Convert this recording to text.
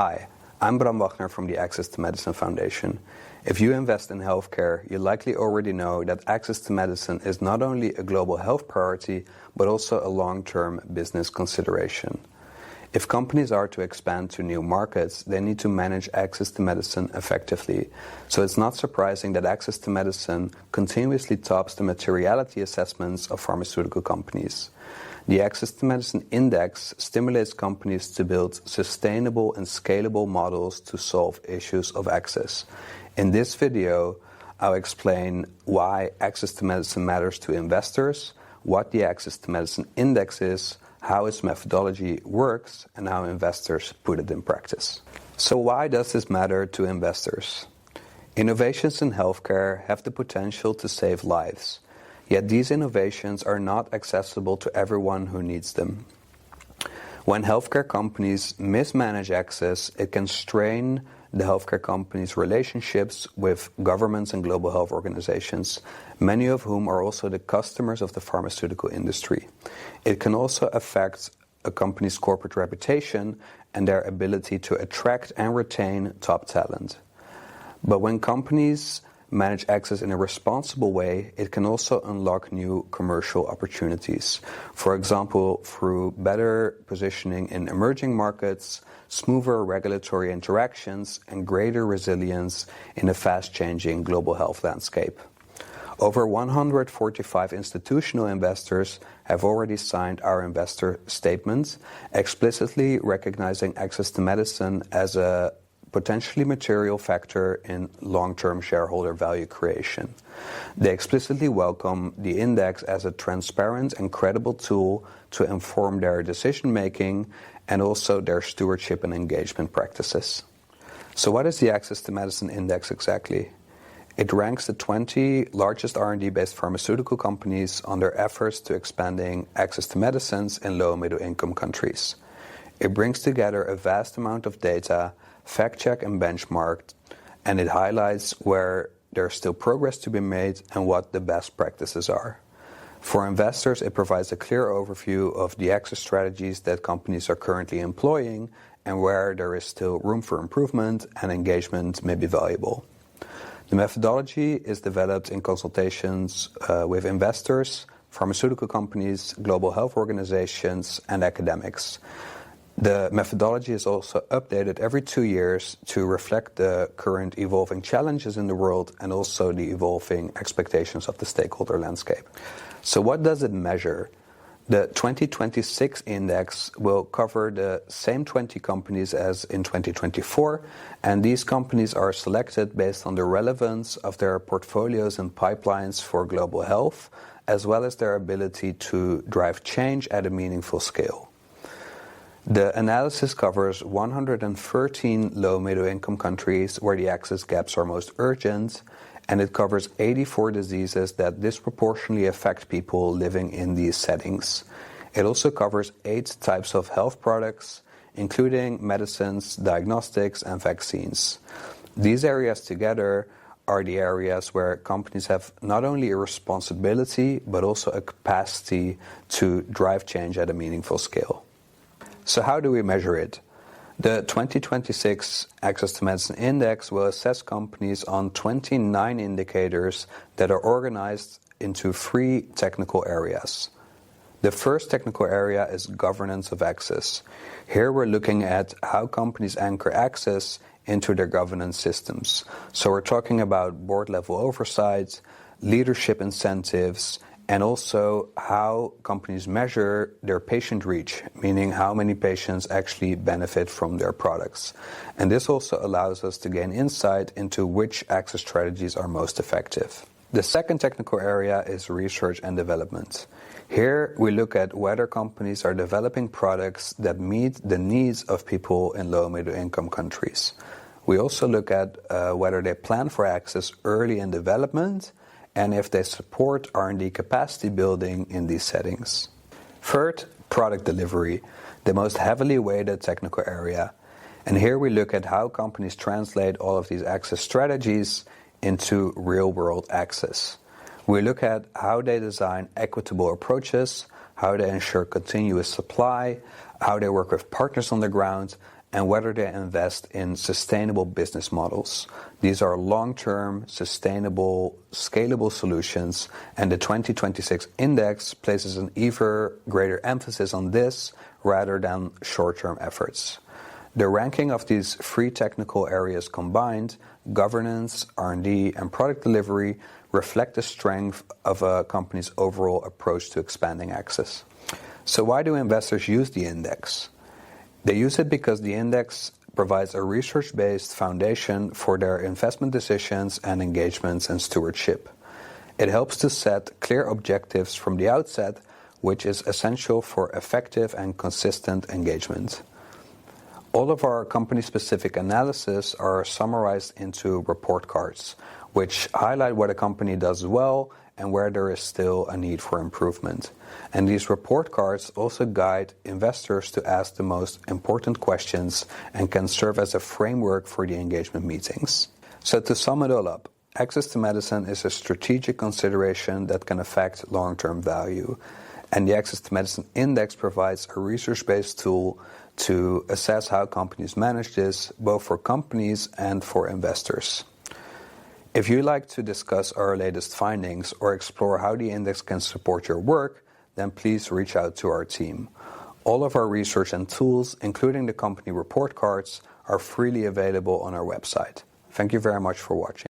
Hi, I'm Bram Wagner from the Access to Medicine Foundation. If you invest in healthcare, you likely already know that access to medicine is not only a global health priority, but also a long-term business consideration. If companies are to expand to new markets, they need to manage access to medicine effectively. So it's not surprising that access to medicine continuously tops the materiality assessments of pharmaceutical companies. The Access to Medicine Index stimulates companies to build sustainable and scalable models to solve issues of access. In this video, I'll explain why access to medicine matters to investors, what the Access to Medicine Index is, how its methodology works, and how investors put it in practice. So why does this matter to investors? Innovations in healthcare have the potential to save lives. Yet these innovations are not accessible to everyone who needs them. When healthcare companies mismanage access, it can strain the healthcare companies' relationships with governments and global health organizations, many of whom are also the customers of the pharmaceutical industry. It can also affect a company's corporate reputation and their ability to attract and retain top talent. But when companies manage access in a responsible way, it can also unlock new commercial opportunities. For example, through better positioning in emerging markets, smoother regulatory interactions, and greater resilience in a fast-changing global health landscape. Over 145 institutional investors have already signed our investor statement, explicitly recognizing access to medicine as a potentially material factor in long-term shareholder value creation. They explicitly welcome the index as a transparent and credible tool to inform their decision-making and also their stewardship and engagement practices. So what is the Access to Medicine Index exactly? It ranks the 20 largest R&D-based pharmaceutical companies on their efforts to expanding access to medicines in low and middle-income countries. It brings together a vast amount of data, fact-check and benchmarked, and it highlights where there's still progress to be made and what the best practices are. For investors, it provides a clear overview of the access strategies that companies are currently employing and where there is still room for improvement and engagement may be valuable. The methodology is developed in consultations with investors, pharmaceutical companies, global health organizations, and academics. The methodology is also updated every 2 years to reflect the current evolving challenges in the world and also the evolving expectations of the stakeholder landscape. So what does it measure? The 2026 index will cover the same 20 companies as in 2024, and these companies are selected based on the relevance of their portfolios and pipelines for global health, as well as their ability to drive change at a meaningful scale. The analysis covers 113 low-middle-income countries where the access gaps are most urgent, and it covers 84 diseases that disproportionately affect people living in these settings. It also covers 8 types of health products, including medicines, diagnostics, and vaccines. These areas together are the areas where companies have not only a responsibility, but also a capacity to drive change at a meaningful scale. So how do we measure it? The 2026 Access to Medicine Index will assess companies on 29 indicators that are organized into 3 technical areas. The first technical area is governance of access. Here we're looking at how companies anchor access into their governance systems. So we're talking about board-level oversight, leadership incentives, and also how companies measure their patient reach, meaning how many patients actually benefit from their products. And this also allows us to gain insight into which access strategies are most effective. The second technical area is research and development. Here we look at whether companies are developing products that meet the needs of people in low and middle income countries. We also look at whether they plan for access early in development and if they support R&D capacity building in these settings. Third, product delivery, the most heavily weighted technical area. And here we look at how companies translate all of these access strategies into real-world access. We look at how they design equitable approaches, how they ensure continuous supply, how they work with partners on the ground, and whether they invest in sustainable business models. These are long-term, sustainable, scalable solutions, and the 2026 index places an even greater emphasis on this rather than short-term efforts. The ranking of these three technical areas combined, governance, R&D, and product delivery, reflect the strength of a company's overall approach to expanding access. So why do investors use the index? They use it because the index provides a research-based foundation for their investment decisions and engagements and stewardship. It helps to set clear objectives from the outset, which is essential for effective and consistent engagement. All of our company-specific analysis are summarized into report cards, which highlight what a company does well and where there is still a need for improvement. And these report cards also guide investors to ask the most important questions and can serve as a framework for the engagement meetings. So to sum it all up, access to medicine is a strategic consideration that can affect long-term value. And the Access to Medicine Index provides a research-based tool to assess how companies manage this, both for companies and for investors. If you'd like to discuss our latest findings or explore how the index can support your work, then please reach out to our team. All of our research and tools, including the company report cards, are freely available on our website. Thank you very much for watching.